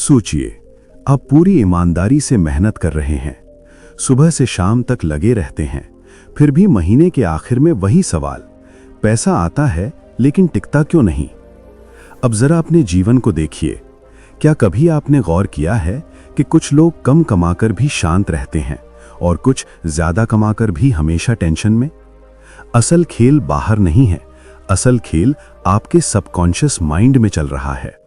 सोचिए, आप पूरी ईमानदारी से मेहनत कर रहे हैं, सुबह से शाम तक लगे रहते हैं, फिर भी महीने के आखिर में वही सवाल, पैसा आता है लेकिन टिकता क्यों नहीं। अब जरा अपने जीवन को देखिए, क्या कभी आपने गौर किया है कि कुछ लोग कम कमाकर भी शांत रहते हैं और कुछ ज्यादा कमाकर भी हमेशा टेंशन में। असल खेल बाहर नहीं है, असल खेल आपके सबकॉन्शियस माइंड में चल रहा है।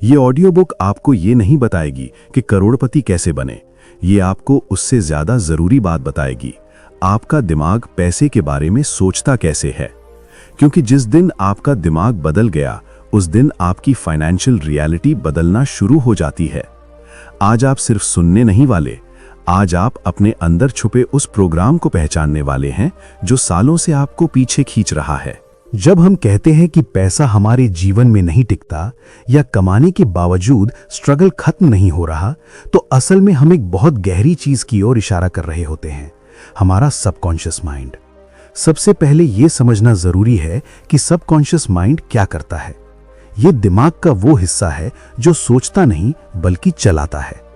ये ऑडियो बुक आपको ये नहीं बताएगी कि करोड़पति कैसे बने, ये आपको उससे ज्यादा जरूरी बात बताएगी, आपका दिमाग पैसे के बारे में सोचता कैसे है। क्योंकि जिस दिन आपका दिमाग बदल गया, उस दिन आपकी फाइनेंशियल रियलिटी बदलना शुरू हो जाती है। आज आप सिर्फ सुनने नहीं वाले, आज आप अपने अंदर छुपे उस प्रोग्राम को पहचानने वाले हैं जो सालों से आपको पीछे खींच रहा है। जब हम कहते हैं कि पैसा हमारे जीवन में नहीं टिकता या कमाने के बावजूद स्ट्रगल खत्म नहीं हो रहा, तो असल में हम एक बहुत गहरी चीज की ओर इशारा कर रहे होते हैं, हमारा सबकॉन्शियस माइंड। सबसे पहले यह समझना जरूरी है कि सबकॉन्शियस माइंड क्या करता है। यह दिमाग का वो हिस्सा है जो सोचता नहीं बल्कि चलाता है।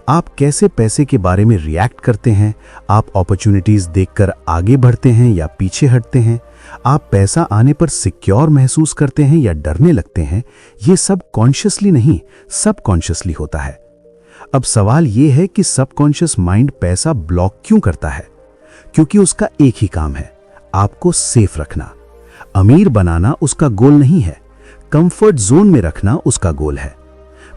आप कैसे पैसे के बारे में रिएक्ट करते हैं, आप अपॉर्चुनिटीज देखकर आगे बढ़ते हैं या पीछे हटते हैं, आप पैसा आने पर सिक्योर महसूस करते हैं या डरने लगते हैं, ये सब कॉन्शियसली नहीं, सबकॉन्शियसली होता है। अब सवाल यह है कि सबकॉन्शियस माइंड पैसा ब्लॉक क्यों करता है? क्योंकि उसका एक ही काम है, आपको सेफ रखना। अमीर बनाना उसका गोल नहीं है, कंफर्ट जोन में रखना उसका गोल है।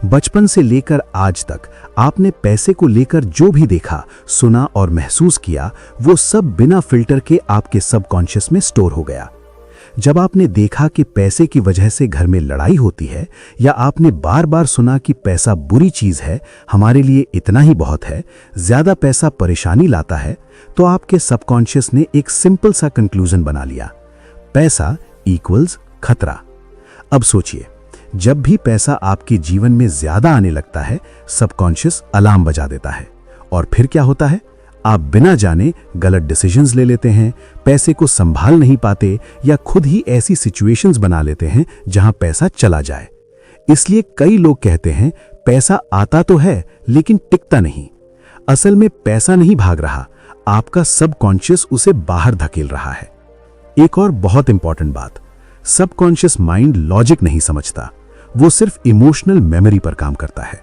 बचपन से लेकर आज तक आपने पैसे को लेकर जो भी देखा, सुना और महसूस किया, वो सब बिना फिल्टर के आपके सबकॉन्शियस में स्टोर हो गया। जब आपने देखा कि पैसे की वजह से घर में लड़ाई होती है, या आपने बार बार सुना कि पैसा बुरी चीज है, हमारे लिए इतना ही बहुत है, ज्यादा पैसा परेशानी लाता है, तो आपके सबकॉन्शियस ने एक सिंपल सा कंक्लूजन बना लिया, पैसा इक्वल्स खतरा। अब सोचिए, जब भी पैसा आपके जीवन में ज्यादा आने लगता है, सबकॉन्शियस अलार्म बजा देता है। और फिर क्या होता है? आप बिना जाने गलत डिसीजंस ले लेते हैं, पैसे को संभाल नहीं पाते या खुद ही ऐसी सिचुएशंस बना लेते हैं जहां पैसा चला जाए। इसलिए कई लोग कहते हैं पैसा आता तो है लेकिन टिकता नहीं। असल में पैसा नहीं भाग रहा, आपका सबकॉन्शियस उसे बाहर धकेल रहा है। एक और बहुत इंपॉर्टेंट बात, सबकॉन्शियस माइंड लॉजिक नहीं समझता, वो सिर्फ इमोशनल मेमोरी पर काम करता है।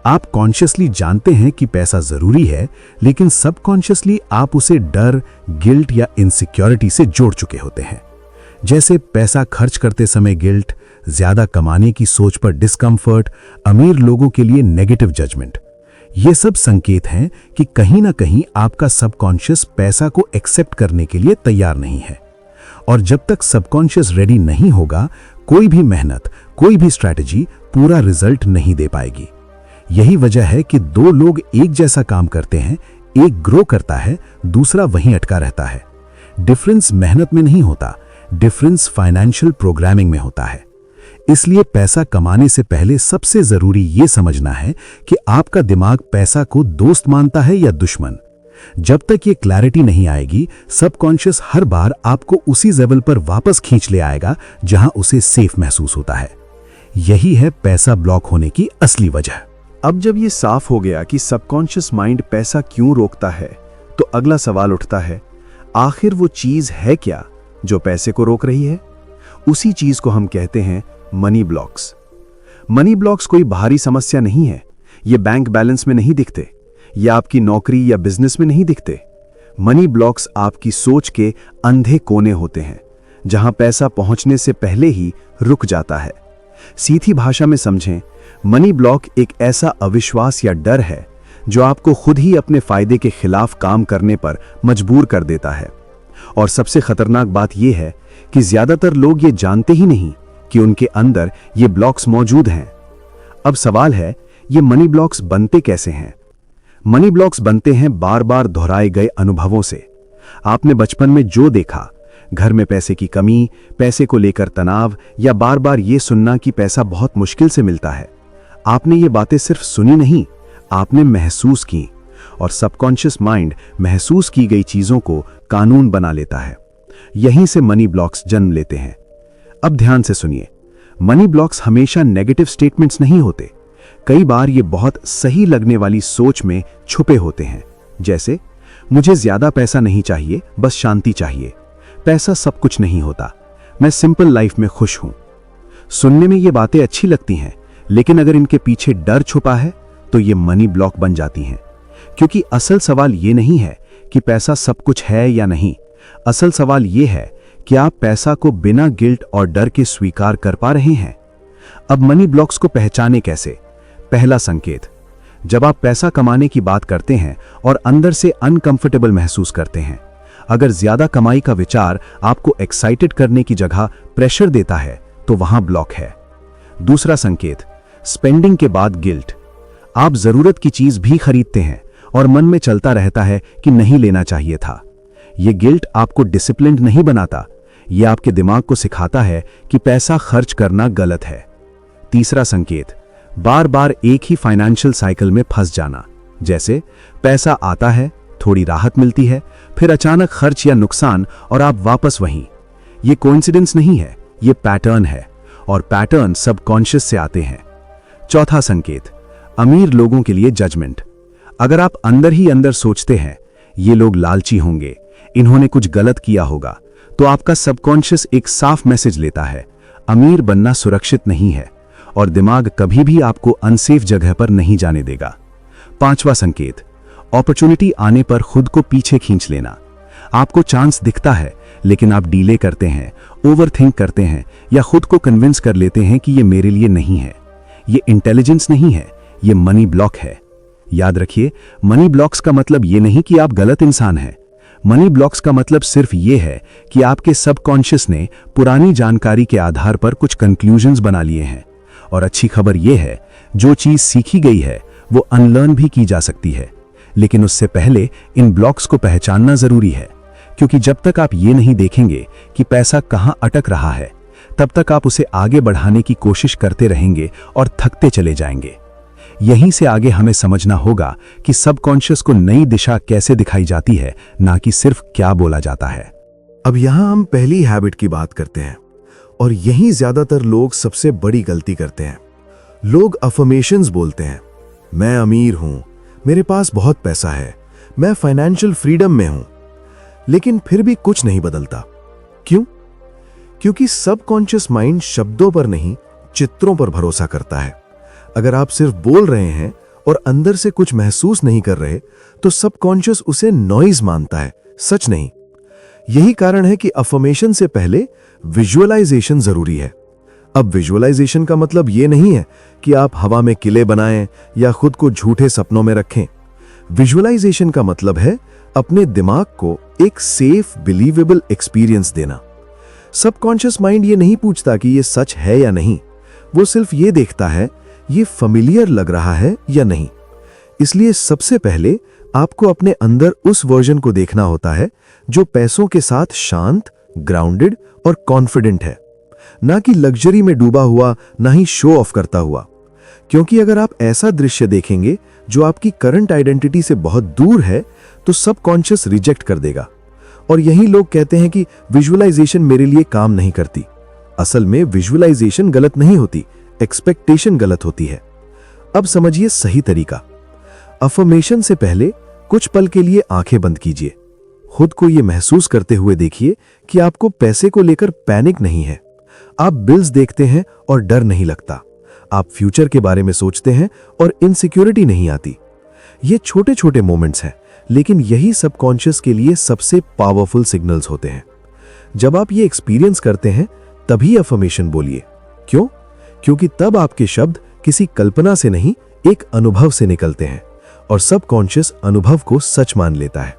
आप कॉन्शियसली जानते हैं कि पैसा जरूरी है, लेकिन सबकॉन्शियसली आप उसे डर, गिल्ट या इनसिक्योरिटी से जोड़ चुके होते हैं। जैसे पैसा खर्च करते समय गिल्ट, ज्यादा कमाने की सोच पर डिस्कंफर्ट, अमीर लोगों के लिए नेगेटिव जजमेंट। ये सब संकेत हैं कि कहीं ना कहीं आपका सबकॉन्शियस पैसा को एक्सेप्ट करने के लिए तैयार नहीं है। और जब तक सबकॉन्शियस रेडी नहीं होगा, कोई भी मेहनत, कोई भी स्ट्रैटेजी पूरा रिजल्ट नहीं दे पाएगी। यही वजह है कि दो लोग एक जैसा काम करते हैं, एक ग्रो करता है, दूसरा वहीं अटका रहता है। डिफरेंस मेहनत में नहीं होता, डिफरेंस फाइनेंशियल प्रोग्रामिंग में होता है। इसलिए पैसा कमाने से पहले सबसे जरूरी यह समझना है कि आपका दिमाग पैसा को दोस्त मानता है या दुश्मन। जब तक ये क्लैरिटी नहीं आएगी, सबकॉन्शियस हर बार आपको उसी लेवल पर वापस खींच ले आएगा जहां उसे सेफ महसूस होता है। यही है पैसा ब्लॉक होने की असली वजह। अब जब ये साफ हो गया कि सबकॉन्शियस माइंड पैसा क्यों रोकता है, तो अगला सवाल उठता है, आखिर वो चीज है क्या जो पैसे को रोक रही है? उसी चीज को हम कहते हैं मनी ब्लॉक्स। मनी ब्लॉक्स कोई बाहरी समस्या नहीं है, ये बैंक बैलेंस में नहीं दिखते, या आपकी नौकरी या बिजनेस में नहीं दिखते। मनी ब्लॉक्स आपकी सोच के अंधे कोने होते हैं, जहां पैसा पहुंचने से पहले ही रुक जाता है। सीधी भाषा में समझें, मनी ब्लॉक एक ऐसा अविश्वास या डर है जो आपको खुद ही अपने फायदे के खिलाफ काम करने पर मजबूर कर देता है। और सबसे खतरनाक बात यह है कि ज्यादातर लोग ये जानते ही नहीं कि उनके अंदर ये ब्लॉक्स मौजूद हैं। अब सवाल है, ये मनी ब्लॉक्स बनते कैसे हैं? मनी ब्लॉक्स बनते हैं बार बार दोहराए गए अनुभवों से। आपने बचपन में जो देखा, घर में पैसे की कमी, पैसे को लेकर तनाव, या बार बार ये सुनना कि पैसा बहुत मुश्किल से मिलता है, आपने ये बातें सिर्फ सुनी नहीं, आपने महसूस की। और सबकॉन्शियस माइंड महसूस की गई चीजों को कानून बना लेता है। यहीं से मनी ब्लॉक्स जन्म लेते हैं। अब ध्यान से सुनिए, मनी ब्लॉक्स हमेशा नेगेटिव स्टेटमेंट्स नहीं होते। कई बार ये बहुत सही लगने वाली सोच में छुपे होते हैं, जैसे मुझे ज्यादा पैसा नहीं चाहिए, बस शांति चाहिए। पैसा सब कुछ नहीं होता, मैं सिंपल लाइफ में खुश हूं। सुनने में ये बातें अच्छी लगती हैं, लेकिन अगर इनके पीछे डर छुपा है तो ये मनी ब्लॉक बन जाती हैं। क्योंकि असल सवाल ये नहीं है कि पैसा सब कुछ है या नहीं। असल सवाल ये है कि आप पैसा को बिना गिल्ट और डर के स्वीकार कर पा रहे हैं। अब मनी ब्लॉक्स को पहचाने कैसे? पहला संकेत, जब आप पैसा कमाने की बात करते हैं और अंदर से अनकंफर्टेबल महसूस करते हैं। अगर ज्यादा कमाई का विचार आपको एक्साइटेड करने की जगह प्रेशर देता है तो वहां ब्लॉक है। दूसरा संकेत, स्पेंडिंग के बाद गिल्ट। आप जरूरत की चीज भी खरीदते हैं और मन में चलता रहता है कि नहीं लेना चाहिए था। यह गिल्ट आपको डिसिप्लिन्ड नहीं बनाता, यह आपके दिमाग को सिखाता है कि पैसा खर्च करना गलत है। तीसरा संकेत, बार बार एक ही फाइनेंशियल साइकिल में फंस जाना। जैसे पैसा आता है, थोड़ी राहत मिलती है, फिर अचानक खर्च या नुकसान और आप वापस वहीं। ये कोइंसिडेंस नहीं है, ये पैटर्न है, और पैटर्न सबकॉन्शियस से आते हैं। चौथा संकेत, अमीर लोगों के लिए जजमेंट। अगर आप अंदर ही अंदर सोचते हैं ये लोग लालची होंगे, इन्होंने कुछ गलत किया होगा, तो आपका सबकॉन्शियस एक साफ मैसेज लेता है, अमीर बनना सुरक्षित नहीं है, और दिमाग कभी भी आपको अनसेफ जगह पर नहीं जाने देगा। पांचवा संकेत, अपॉर्चुनिटी आने पर खुद को पीछे खींच लेना। आपको चांस दिखता है, लेकिन आप डीले करते हैं, ओवरथिंक करते हैं, या खुद को कन्विंस कर लेते हैं कि ये मेरे लिए नहीं है। ये इंटेलिजेंस नहीं है, ये मनी ब्लॉक है। याद रखिए, मनी ब्लॉक्स का मतलब ये नहीं कि आप गलत इंसान हैं। मनी ब्लॉक्स का मतलब सिर्फ ये है कि आपके सबकॉन्शियस ने पुरानी जानकारी के आधार पर कुछ कंक्लूजन्स बना लिए हैं। और अच्छी खबर यह है, जो चीज सीखी गई है वो अनलर्न भी की जा सकती है। लेकिन उससे पहले इन ब्लॉक्स को पहचानना जरूरी है, क्योंकि जब तक आप ये नहीं देखेंगे कि पैसा कहां अटक रहा है, तब तक आप उसे आगे बढ़ाने की कोशिश करते रहेंगे और थकते चले जाएंगे। यहीं से आगे हमें समझना होगा कि सबकॉन्शियस को नई दिशा कैसे दिखाई जाती है, ना कि सिर्फ क्या बोला जाता है। अब यहां हम पहली हैबिट की बात करते हैं, और यहीं ज्यादातर लोग सबसे बड़ी गलती करते हैं। लोग अफर्मेशंस बोलते हैं, मैं अमीर हूं, मेरे पास बहुत पैसा है, मैं फाइनेंशियल फ्रीडम में हूं, लेकिन फिर भी कुछ नहीं बदलता। क्यों? क्योंकि सबकॉन्शियस माइंड शब्दों पर नहीं, चित्रों पर भरोसा करता है। अगर आप सिर्फ बोल रहे हैं और अंदर से कुछ महसूस नहीं कर रहे, तो सबकॉन्शियस उसे नॉइज मानता है, सच नहीं। यही कारण है कि अफर्मेशन से पहले विजुअलाइजेशन जरूरी है। अब विजुअलाइजेशन का मतलब यह नहीं है कि आप हवा में किले बनाएं या खुद को झूठे सपनों में रखें। विजुअलाइजेशन का मतलब है अपने दिमाग को एक सेफ, बिलीवेबल एक्सपीरियंस देना। सबकॉन्शियस माइंड ये नहीं पूछता कि ये सच है या नहीं, वो सिर्फ ये देखता है ये familiar लग रहा है या नहीं। इसलिए सबसे पहले आपको अपने अंदर उस वर्जन को देखना होता है जो पैसों के साथ शांत, ग्राउंडेड और कॉन्फिडेंट है, ना कि लग्जरी में डूबा हुआ, ना ही शो ऑफ करता हुआ। क्योंकि अगर आप ऐसा दृश्य देखेंगे जो आपकी करंट आइडेंटिटी से बहुत दूर है, तो सबकॉन्शियस रिजेक्ट कर देगा। और यही लोग कहते हैं कि विजुअलाइजेशन मेरे लिए काम नहीं करती। असल में विजुअलाइजेशन गलत नहीं होती, एक्सपेक्टेशन गलत होती है। अब समझिए सही तरीका। अफर्मेशन से पहले कुछ पल के लिए आंखें बंद कीजिए। खुद को यह महसूस करते हुए देखिए कि आपको पैसे को लेकर पैनिक नहीं है। आप बिल्स देखते हैं और डर नहीं लगता। आप फ्यूचर के बारे में सोचते हैं और इनसिक्योरिटी नहीं आती। ये छोटे छोटे मोमेंट्स हैं, लेकिन यही सबकॉन्शियस के लिए सबसे पावरफुल सिग्नल्स होते हैं। जब आप ये एक्सपीरियंस करते हैं, तभी अफर्मेशन बोलिए। क्यों? क्योंकि तब आपके शब्द किसी कल्पना से नहीं, एक अनुभव से निकलते हैं, और सबकॉन्शियस अनुभव को सच मान लेता है।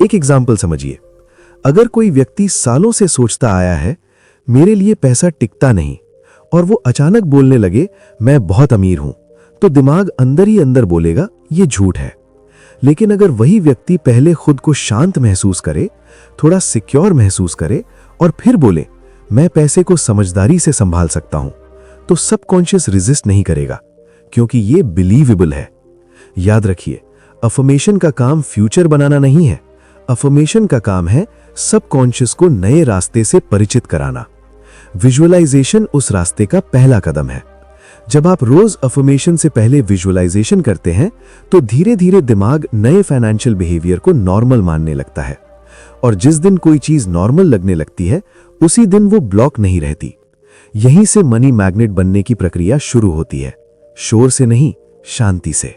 एक एग्जाम्पल समझिए। अगर कोई व्यक्ति सालों से सोचता आया है, मेरे लिए पैसा टिकता नहीं, और वो अचानक बोलने लगे, मैं बहुत अमीर हूं, तो दिमाग अंदर ही अंदर बोलेगा, ये झूठ है। लेकिन अगर वही व्यक्ति पहले खुद को शांत महसूस करे, थोड़ा सिक्योर महसूस करे, और फिर बोले, मैं पैसे को समझदारी से संभाल सकता हूं, तो सबकॉन्शियस रेजिस्ट नहीं करेगा, क्योंकि ये बिलीवेबल है। याद रखिए, अफर्मेशन का काम फ्यूचर बनाना नहीं है। अफर्मेशन का काम है सबकॉन्शियस को नए रास्ते से परिचित कराना। विजुअलाइजेशन उस रास्ते का पहला कदम है। जब आप रोज अफर्मेशन से पहले विजुअलाइजेशन करते हैं तो धीरे धीरे दिमाग नए फाइनेंशियल बिहेवियर को नॉर्मल मानने लगता है, और जिस दिन कोई चीज नॉर्मल लगने लगती है उसी दिन वो ब्लॉक नहीं रहती। यहीं से मनी मैग्नेट बनने की प्रक्रिया शुरू होती है, शोर से नहीं, शांति से।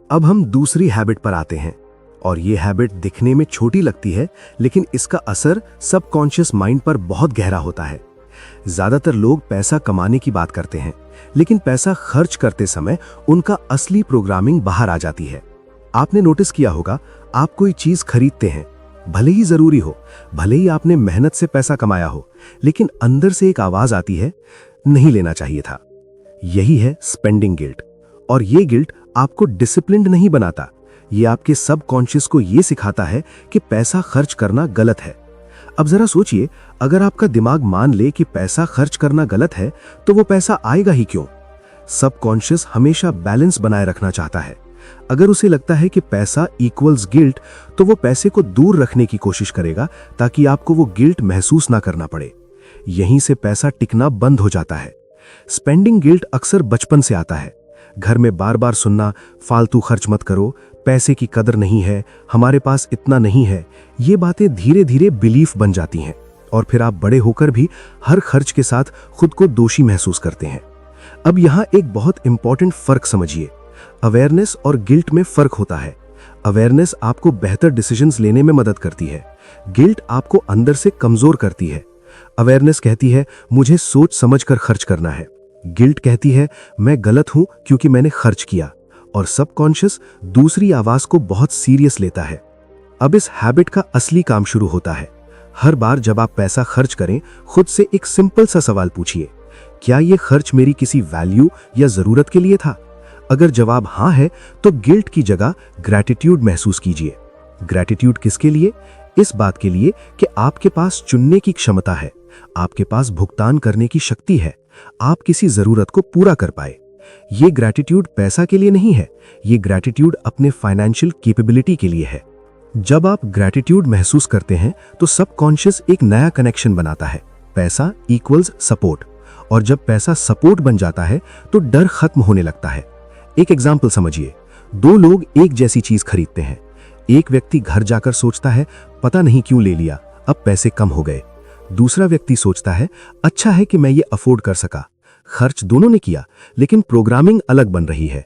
अब हम दूसरी हैबिट पर आते हैं, और ये हैबिट दिखने में छोटी लगती है लेकिन इसका असर सबकॉन्शियस माइंड पर बहुत गहरा होता है। ज्यादातर लोग पैसा कमाने की बात करते हैं, लेकिन पैसा खर्च करते समय उनका असली प्रोग्रामिंग बाहर आ जाती है। आपने नोटिस किया होगा, आप कोई चीज खरीदते हैं, भले ही जरूरी हो, भले ही आपने मेहनत से पैसा कमाया हो, लेकिन अंदर से एक आवाज आती है, नहीं लेना चाहिए था। यही है स्पेंडिंग गिल्ट। और ये गिल्ट आपको डिसिप्लिन्ड नहीं बनाता, ये आपके सबकॉन्शियस को ये सिखाता है कि पैसा खर्च करना गलत है। अब जरा सोचिए, अगर आपका दिमाग मान ले कि पैसा खर्च करना गलत है तो वो पैसा आएगा ही क्यों? सबकॉन्शियस हमेशा बैलेंस बनाए रखना चाहता है। अगर उसे लगता है कि पैसा इक्वल्स गिल्ट तो वो पैसे को दूर रखने की कोशिश करेगा ताकि आपको वो गिल्ट महसूस ना करना पड़े। यहीं से पैसा टिकना बंद हो जाता है। स्पेंडिंग गिल्ट अक्सर बचपन से आता है। घर में बार बार सुनना, फालतू खर्च मत करो, पैसे की कदर नहीं है, हमारे पास इतना नहीं है, ये बातें धीरे धीरे बिलीफ बन जाती हैं, और फिर आप बड़े होकर भी हर खर्च के साथ खुद को दोषी महसूस करते हैं। अब यहाँ एक बहुत इंपॉर्टेंट फर्क समझिए। अवेयरनेस और गिल्ट में फर्क होता है। अवेयरनेस आपको बेहतर डिसीजंस लेने में मदद करती है, गिल्ट आपको अंदर से कमजोर करती है। अवेयरनेस कहती है मुझे सोच समझ कर खर्च करना है, गिल्ट कहती है मैं गलत हूं क्योंकि मैंने खर्च किया, और सबकॉन्शियस दूसरी आवाज को बहुत सीरियस लेता है। अब इस हैबिट का असली काम शुरू होता है। हर बार जब आप पैसा खर्च करें, खुद से एक सिंपल सा सवाल पूछिए, क्या यह खर्च मेरी किसी वैल्यू या जरूरत के लिए था? अगर जवाब हाँ है तो गिल्ट की जगह ग्रैटिट्यूड महसूस कीजिए। ग्रैटिट्यूड किसके लिए? इस बात के लिए कि आपके पास चुनने की क्षमता है, आपके पास भुगतान करने की शक्ति है, आप किसी जरूरत को पूरा कर पाए। ये ग्रैटिट्यूड पैसा के लिए नहीं है, ये ग्रैटिट्यूड अपने फाइनेंशियल कैपेबिलिटी के लिए है। जब आप ग्रैटिट्यूड महसूस करते हैं तो सबकॉन्शियस एक नया कनेक्शन बनाता है, पैसा इक्वल्स सपोर्ट, और जब पैसा सपोर्ट बन जाता है तो डर खत्म होने लगता है। एक एग्जाम्पल समझिए, दो लोग एक जैसी चीज खरीदते हैं। एक व्यक्ति घर जाकर सोचता है पता नहीं क्यों ले लिया, अब पैसे कम हो गए। दूसरा व्यक्ति सोचता है अच्छा है कि मैं ये अफोर्ड कर सका। खर्च दोनों ने किया, लेकिन प्रोग्रामिंग अलग बन रही है।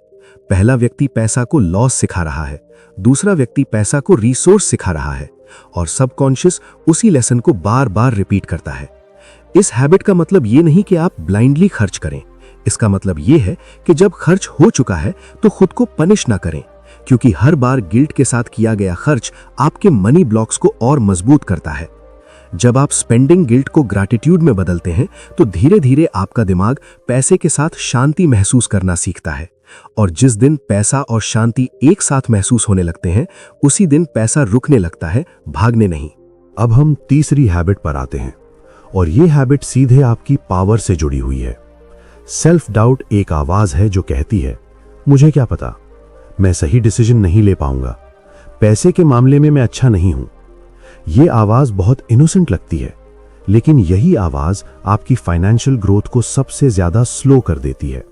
पहला व्यक्ति पैसा को लॉस सिखा रहा है, दूसरा व्यक्ति पैसा को रिसोर्स सिखा रहा है, और सबकॉन्शियस उसी लेसन को बार बार रिपीट करता है। इस हैबिट का मतलब ये नहीं कि आप ब्लाइंडली खर्च करें, इसका मतलब ये है कि जब खर्च हो चुका है तो खुद को पनिश ना करें, क्योंकि हर बार गिल्ट के साथ किया गया खर्च आपके मनी ब्लॉक्स को और मजबूत करता है। जब आप स्पेंडिंग गिल्ट को ग्रैटिट्यूड में बदलते हैं तो धीरे धीरे आपका दिमाग पैसे के साथ शांति महसूस करना सीखता है, और जिस दिन पैसा और शांति एक साथ महसूस होने लगते हैं उसी दिन पैसा रुकने लगता है, भागने नहीं। अब हम तीसरी हैबिट पर आते हैं, और ये हैबिट सीधे आपकी पावर से जुड़ी हुई है। सेल्फ डाउट एक आवाज है जो कहती है मुझे क्या पता, मैं सही डिसीजन नहीं ले पाऊंगा, पैसे के मामले में मैं अच्छा नहीं हूं। ये आवाज बहुत इनोसेंट लगती है, लेकिन यही आवाज आपकी फाइनेंशियल ग्रोथ को सबसे ज्यादा स्लो कर देती है,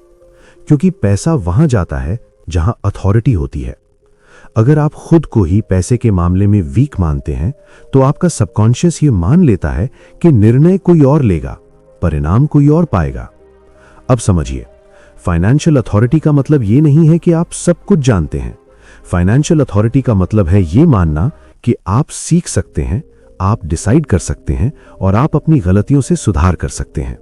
क्योंकि पैसा वहां जाता है जहां अथॉरिटी होती है। अगर आप खुद को ही पैसे के मामले में वीक मानते हैं तो आपका सबकॉन्शियस ये मान लेता है कि निर्णय कोई और लेगा, परिणाम कोई और पाएगा। अब समझिए, फाइनेंशियल अथॉरिटी का मतलब ये नहीं है कि आप सब कुछ जानते हैं। फाइनेंशियल अथॉरिटी का मतलब है ये मानना कि आप सीख सकते हैं, आप डिसाइड कर सकते हैं, और आप अपनी गलतियों से सुधार कर सकते हैं।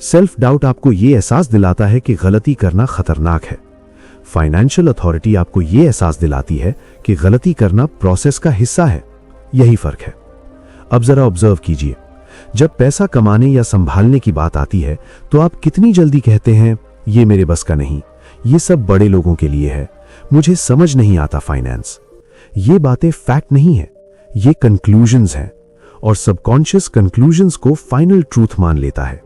सेल्फ डाउट आपको ये एहसास दिलाता है कि गलती करना खतरनाक है। फाइनेंशियल अथॉरिटी आपको ये एहसास दिलाती है कि गलती करना प्रोसेस का हिस्सा है। यही फर्क है। अब जरा ऑब्जर्व कीजिए, जब पैसा कमाने या संभालने की बात आती है तो आप कितनी जल्दी कहते हैं ये मेरे बस का नहीं, ये सब बड़े लोगों के लिए है, मुझे समझ नहीं आता फाइनेंस। ये बातें फैक्ट नहीं है, ये कंक्लूजन्स हैं, और सबकॉन्शियस कंक्लूजन्स को फाइनल ट्रूथ मान लेता है।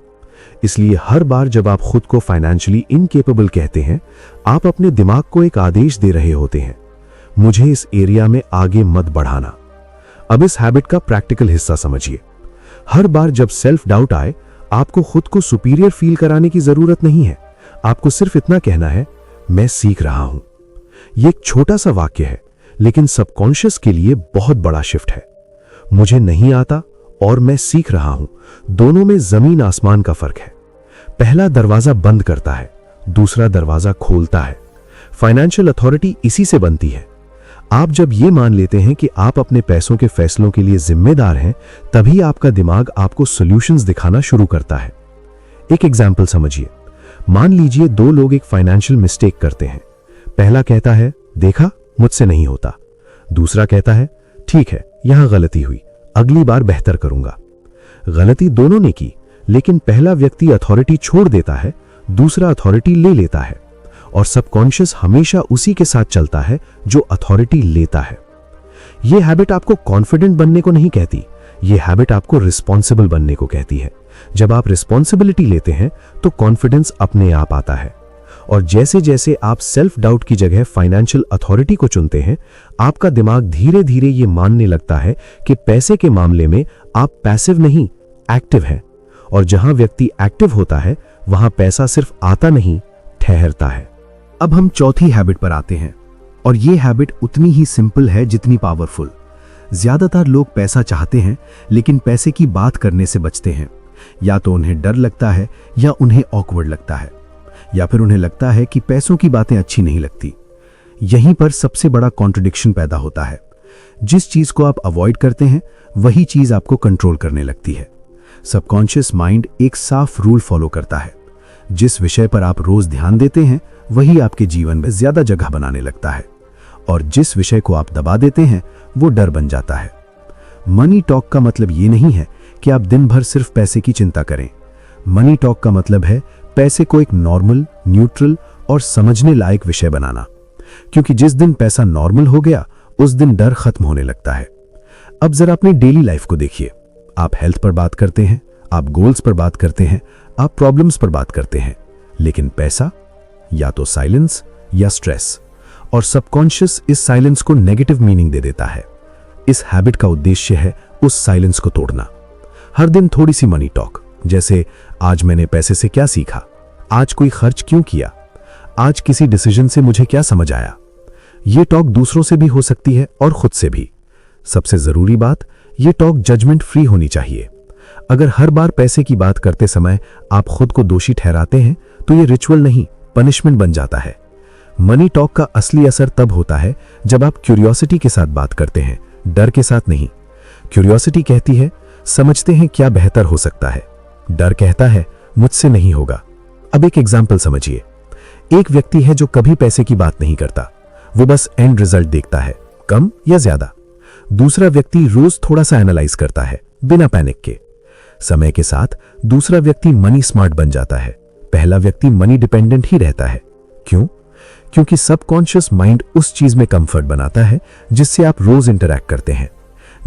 इसलिए हर बार जब आप खुद को फाइनेंशियली इनकेपेबल कहते हैं, आप अपने दिमाग को एक आदेश दे रहे होते हैं, मुझे इस एरिया में आगे मत बढ़ाना। अब इस हैबिट का प्रैक्टिकल हिस्सा समझिए। हर बार जब सेल्फ डाउट आए, आपको खुद को सुपीरियर फील कराने की जरूरत नहीं है, आपको सिर्फ इतना कहना है, मैं सीख रहा हूं। यह एक छोटा सा वाक्य है, लेकिन सबकॉन्शियस के लिए बहुत बड़ा शिफ्ट है। मुझे नहीं आता और मैं सीख रहा हूं, दोनों में जमीन आसमान का फर्क है। पहला दरवाजा बंद करता है, दूसरा दरवाजा खोलता है। फाइनेंशियल अथॉरिटी इसी से बनती है। आप जब ये मान लेते हैं कि आप अपने पैसों के फैसलों के लिए जिम्मेदार हैं, तभी आपका दिमाग आपको सॉल्यूशंस दिखाना शुरू करता है। एक एग्जाम्पल समझिए। मान लीजिए दो लोग एक फाइनेंशियल मिस्टेक करते हैं। पहला कहता है, देखा, मुझसे नहीं होता। दूसरा कहता है, ठीक है, यहां गलती हुई, अगली बार बेहतर करूंगा। गलती दोनों ने की, लेकिन पहला व्यक्ति अथॉरिटी छोड़ देता है, दूसरा अथॉरिटी ले लेता है। और सबकॉन्शियस हमेशा उसी के साथ चलता है जो अथॉरिटी लेता है। यह हैबिट आपको कॉन्फिडेंट बनने को नहीं कहती, यह हैबिट आपको रिस्पॉन्सिबल बनने को कहती है। जब आप रिस्पॉन्सिबिलिटी लेते हैं तो कॉन्फिडेंस अपने आप आता है। और जैसे जैसे आप सेल्फ डाउट की जगह फाइनेंशियल अथॉरिटी को चुनते हैं, आपका दिमाग धीरे धीरे यह मानने लगता है कि पैसे के मामले में आप पैसिव नहीं, एक्टिव हैं। और जहां व्यक्ति एक्टिव होता है, वहां पैसा सिर्फ आता नहीं, ठहरता है। अब हम चौथी हैबिट पर आते हैं, और यह हैबिट उतनी ही सिंपल है जितनी पावरफुल। ज्यादातर लोग पैसा चाहते हैं, लेकिन पैसे की बात करने से बचते हैं। या तो उन्हें डर लगता है, या उन्हें ऑकवर्ड लगता है, या फिर उन्हें लगता है कि पैसों की बातें अच्छी नहीं लगती। यहीं पर सबसे बड़ा कॉन्ट्रडिक्शन पैदा होता है। जिस चीज को आप अवॉइड करते हैं, वही चीज आपको कंट्रोल करने लगती है। सबकॉन्शियस माइंड एक साफ रूल फॉलो करता है। जिस विषय पर आप रोज ध्यान देते हैं, वही आपके जीवन में ज्यादा जगह बनाने लगता है। और जिस विषय को आप दबा देते हैं, वो डर बन जाता है। मनी टॉक का मतलब ये नहीं है कि आप दिन भर सिर्फ पैसे की चिंता करें। मनी टॉक का मतलब है पैसे को एक नॉर्मल, न्यूट्रल और समझने लायक विषय बनाना। क्योंकि जिस दिन पैसा नॉर्मल हो गया, उस दिन डर खत्म होने लगता है। अब जरा अपनी डेली लाइफ को देखिए। आप हेल्थ पर बात करते हैं, आप गोल्स पर बात करते हैं, आप प्रॉब्लम्स पर बात करते हैं, लेकिन पैसा या तो साइलेंस या स्ट्रेस। और सबकॉन्शियस इस साइलेंस को नेगेटिव मीनिंग दे देता है। इस हैबिट का उद्देश्य है उस साइलेंस को तोड़ना। हर दिन थोड़ी सी मनी टॉक, जैसे आज मैंने पैसे से क्या सीखा, आज कोई खर्च क्यों किया, आज किसी डिसीजन से मुझे क्या समझ आया। ये टॉक दूसरों से भी हो सकती है और खुद से भी। सबसे जरूरी बात, ये टॉक जजमेंट फ्री होनी चाहिए। अगर हर बार पैसे की बात करते समय आप खुद को दोषी ठहराते हैं, तो ये रिचुअल नहीं, पनिशमेंट बन जाता है। मनी टॉक का असली असर तब होता है जब आप क्यूरियोसिटी के साथ बात करते हैं, डर के साथ नहीं। क्यूरियोसिटी कहती है, समझते हैं क्या बेहतर हो सकता है। डर कहता है, मुझसे नहीं होगा। अब एक एग्जाम्पल समझिए। एक व्यक्ति है जो कभी पैसे की बात नहीं करता, वो बस एंड रिजल्ट देखता है, कम या ज्यादा। दूसरा व्यक्ति रोज थोड़ा सा एनालाइज करता है, बिना पैनिक के। समय के साथ दूसरा व्यक्ति मनी स्मार्ट बन जाता है, पहला व्यक्ति मनी डिपेंडेंट ही रहता है। क्यों? क्योंकि सबकॉन्शियस माइंड उस चीज में कंफर्ट बनाता है जिससे आप रोज इंटरैक्ट करते हैं।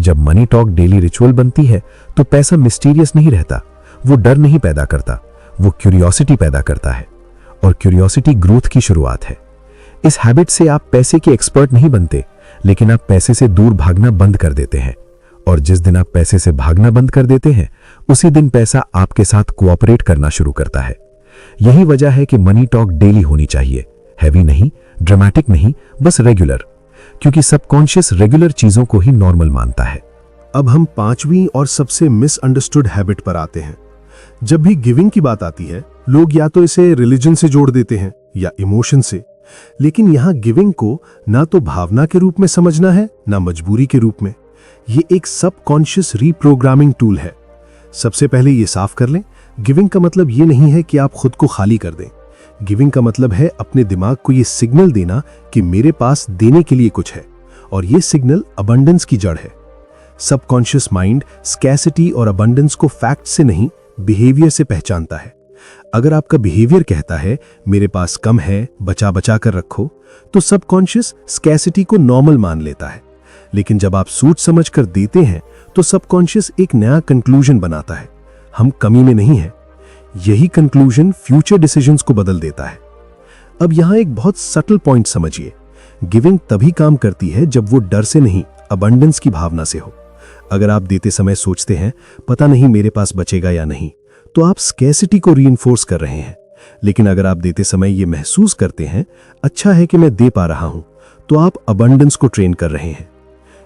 जब मनी टॉक डेली रिचुअल बनती है, तो पैसा मिस्टीरियस नहीं रहता, वो डर नहीं पैदा करता, वो क्यूरियोसिटी पैदा करता है। और क्यूरियोसिटी ग्रोथ की शुरुआत है। इस हैबिट से आप पैसे के एक्सपर्ट नहीं बनते, लेकिन आप पैसे से दूर भागना बंद कर देते हैं। और जिस दिन आप पैसे से भागना बंद कर देते हैं, उसी दिन पैसा आपके साथ कोऑपरेट करना शुरू करता है। यही वजह है कि मनी टॉक डेली होनी चाहिए, हैवी नहीं, ड्रामेटिक नहीं, बस रेगुलर। क्योंकि सबकॉन्शियस रेगुलर चीजों को ही नॉर्मल मानता है। अब हम पांचवी और सबसे मिसअंडरस्टूड हैबिट पर आते हैं। जब भी गिविंग की बात आती है, लोग या तो इसे रिलीजन से जोड़ देते हैं या इमोशन से। लेकिन यहां गिविंग को ना तो भावना के रूप में समझना है, ना मजबूरी के रूप में। ये एक सबकॉन्शियस रीप्रोग्रामिंग टूल है। सबसे पहले ये साफ कर लें, गिविंग का मतलब ये नहीं है कि आप खुद को खाली कर दें। गिविंग का मतलब है अपने दिमाग को ये सिग्नल देना कि मेरे पास देने के लिए कुछ है, और ये सिग्नल अबंडेंस की जड़ है। सबकॉन्शियस माइंड स्कैसिटी और अबंडेंस को फैक्ट से नहीं, बिहेवियर से पहचानता है। अगर आपका बिहेवियर कहता है मेरे पास कम है, बचा बचा कर रखो, तो सबकॉन्शियस स्कैसिटी को नॉर्मल मान लेता है। लेकिन जब आप सोच समझ कर देते हैं, तो सबकॉन्शियस एक नया कंक्लूजन बनाता है, हम कमी में नहीं हैं। यही कंक्लूजन फ्यूचर डिसीजंस को बदल देता है। अब यहां एक बहुत सटल पॉइंट समझिए। गिविंग तभी काम करती है जब वो डर से नहीं, अबंडेंस की भावना से हो। अगर आप देते समय सोचते हैं पता नहीं मेरे पास बचेगा या नहीं, तो आप स्कैसिटी को रीइंफोर्स कर रहे हैं। लेकिन अगर आप देते समय ये महसूस करते हैं, अच्छा है कि मैं दे पा रहा हूं, तो आप अबंडेंस को ट्रेन कर रहे हैं।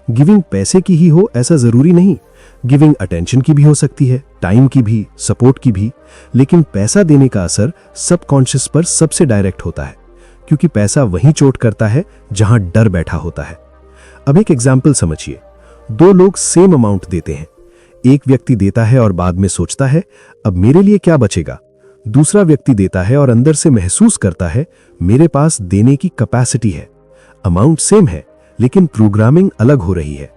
गिविंग पैसे की ही हो ऐसा जरूरी नहीं, गिविंग अटेंशन की भी हो सकती है, टाइम की भी, सपोर्ट की भी। लेकिन पैसा देने का असर सबकॉन्शियस पर सबसे डायरेक्ट होता है, क्योंकि पैसा वहीं चोट करता है जहां डर बैठा होता है। अब एक एग्जाम्पल समझिए। दो लोग सेम अमाउंट देते हैं। एक व्यक्ति देता है और बाद में सोचता है, अब मेरे लिए क्या बचेगा। दूसरा व्यक्ति देता है और अंदर से महसूस करता है, मेरे पास देने की कैपेसिटी है। अमाउंट सेम है, लेकिन प्रोग्रामिंग अलग हो रही है।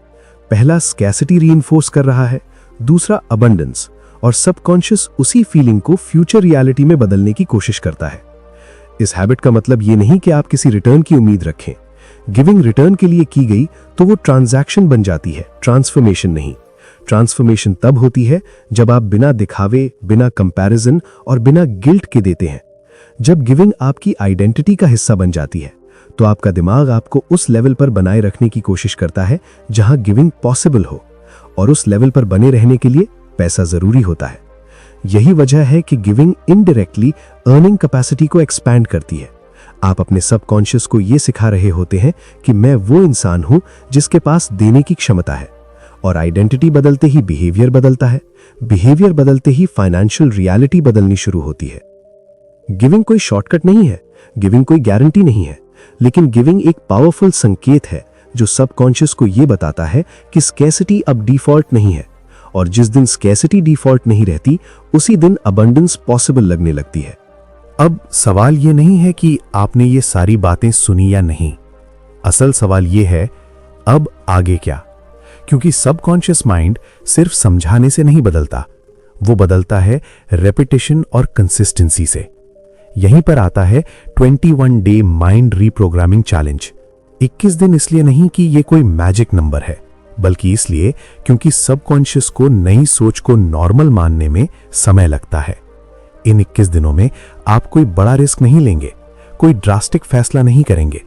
पहला स्कैसिटी रीइंफोर्स कर रहा है, दूसरा अबंडेंस, और सबकॉन्शियस उसी फीलिंग को फ्यूचर रियलिटी में बदलने की कोशिश करता है। इस हैबिट का मतलब ये नहीं कि आप किसी रिटर्न की उम्मीद रखें। गिविंग रिटर्न के लिए की गई तो वो ट्रांजैक्शन बन जाती है, ट्रांसफॉर्मेशन नहीं। ट्रांसफॉर्मेशन तब होती है जब आप बिना दिखावे, बिना कंपैरिजन और बिना गिल्ट के देते हैं। जब गिविंग आपकी आइडेंटिटी का हिस्सा बन जाती है, तो आपका दिमाग आपको उस लेवल पर बनाए रखने की कोशिश करता है जहां गिविंग पॉसिबल हो, और उस लेवल पर बने रहने के लिए पैसा जरूरी होता है। यही वजह है कि गिविंग इनडायरेक्टली अर्निंग कैपेसिटी को एक्सपैंड करती है। आप अपने सबकॉन्शियस को यह सिखा रहे होते हैं कि मैं वो इंसान हूं जिसके पास देने की क्षमता है, और आइडेंटिटी बदलते ही बिहेवियर बदलता है, बिहेवियर बदलते ही फाइनेंशियल रियलिटी बदलनी शुरू होती है। गिविंग कोई शॉर्टकट नहीं है, गिविंग कोई गारंटी नहीं है, लेकिन गिविंग एक पावरफुल संकेत है जो सबकॉन्शियस को यह बताता है कि स्कैसिटी अब डिफॉल्ट नहीं है, और जिस दिन स्कैसिटी डिफॉल्ट नहीं रहती, उसी दिन अबंडेंस पॉसिबल लगने लगती है। अब सवाल ये नहीं है कि आपने ये सारी बातें सुनी या नहीं। असल सवाल ये है, अब आगे क्या? क्योंकि सबकॉन्शियस माइंड सिर्फ समझाने से नहीं बदलता, वो बदलता है रेपिटेशन और कंसिस्टेंसी से। यहीं पर आता है 21 डे माइंड रीप्रोग्रामिंग चैलेंज। 21 दिन इसलिए नहीं कि ये कोई मैजिक नंबर है, बल्कि इसलिए क्योंकि सबकॉन्शियस को नई सोच को नॉर्मल मानने में समय लगता है। इन 21 दिनों में आप कोई बड़ा रिस्क नहीं लेंगे, कोई ड्रास्टिक फैसला नहीं करेंगे।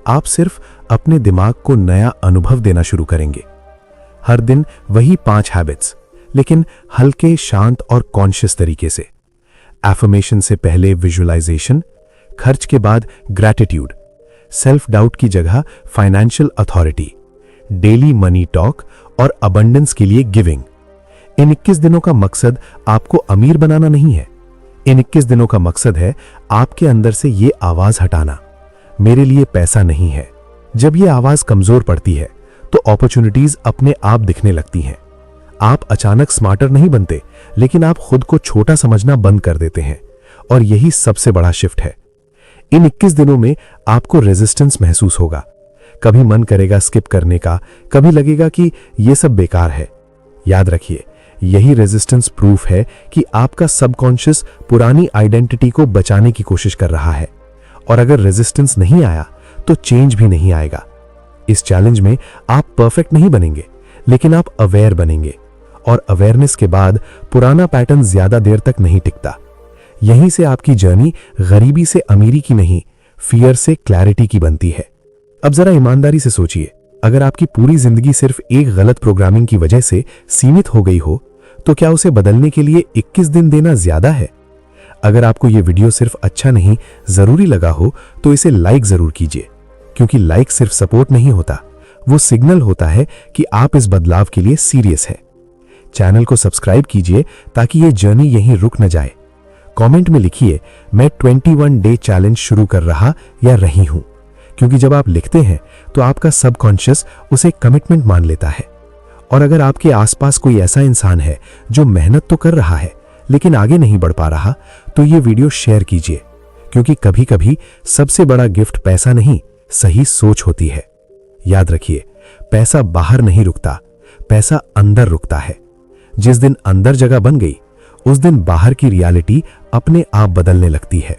आप सिर्फ अपने दिमाग को नया अनुभव देना शुरू करेंगे। हर दिन वही 5 हैबिट्स, लेकिन हल्के, शांत और कॉन्शियस तरीके से। एफर्मेशन से पहले विजुअलाइजेशन, खर्च के बाद ग्रैटिट्यूड, सेल्फ डाउट की जगह financial authority, daily money talk और अबंडेंस के लिए गिविंग। इन 21 दिनों का मकसद आपको अमीर बनाना नहीं है। इन 21 दिनों का मकसद है आपके अंदर से ये आवाज हटाना, मेरे लिए पैसा नहीं है। जब ये आवाज कमजोर पड़ती है तो अपॉर्चुनिटीज अपने आप दिखने लगती हैं। आप अचानक स्मार्टर नहीं बनते, लेकिन आप खुद को छोटा समझना बंद कर देते हैं, और यही सबसे बड़ा शिफ्ट है। इन 21 दिनों में आपको रेजिस्टेंस महसूस होगा। कभी मन करेगा स्किप करने का, कभी लगेगा कि यह सब बेकार है। याद रखिए, यही रेजिस्टेंस प्रूफ है कि आपका सबकॉन्शियस पुरानी आइडेंटिटी को बचाने की कोशिश कर रहा है, और अगर रेजिस्टेंस नहीं आया तो चेंज भी नहीं आएगा। इस चैलेंज में आप परफेक्ट नहीं बनेंगे, लेकिन आप अवेयर बनेंगे, और अवेयरनेस के बाद पुराना पैटर्न ज्यादा देर तक नहीं टिकता। यहीं से आपकी जर्नी गरीबी से अमीरी की नहीं, फियर से क्लैरिटी की बनती है। अब जरा ईमानदारी से सोचिए, अगर आपकी पूरी जिंदगी सिर्फ एक गलत प्रोग्रामिंग की वजह से सीमित हो गई हो, तो क्या उसे बदलने के लिए 21 दिन देना ज्यादा है? अगर आपको यह वीडियो सिर्फ अच्छा नहीं, जरूरी लगा हो, तो इसे लाइक जरूर कीजिए, क्योंकि लाइक सिर्फ सपोर्ट नहीं होता, वो सिग्नल होता है कि आप इस बदलाव के लिए सीरियस है। चैनल को सब्सक्राइब कीजिए ताकि ये जर्नी यहीं रुक न जाए। कमेंट में लिखिए, मैं 21 डे चैलेंज शुरू कर रहा या रही हूं, क्योंकि जब आप लिखते हैं तो आपका सबकॉन्शियस उसे कमिटमेंट मान लेता है। और अगर आपके आसपास कोई ऐसा इंसान है जो मेहनत तो कर रहा है लेकिन आगे नहीं बढ़ पा रहा, तो ये वीडियो शेयर कीजिए, क्योंकि कभी कभी सबसे बड़ा गिफ्ट पैसा नहीं, सही सोच होती है। याद रखिए, पैसा बाहर नहीं रुकता, पैसा अंदर रुकता है। जिस दिन अंदर जगह बन गई, उस दिन बाहर की रियलिटी अपने आप बदलने लगती है।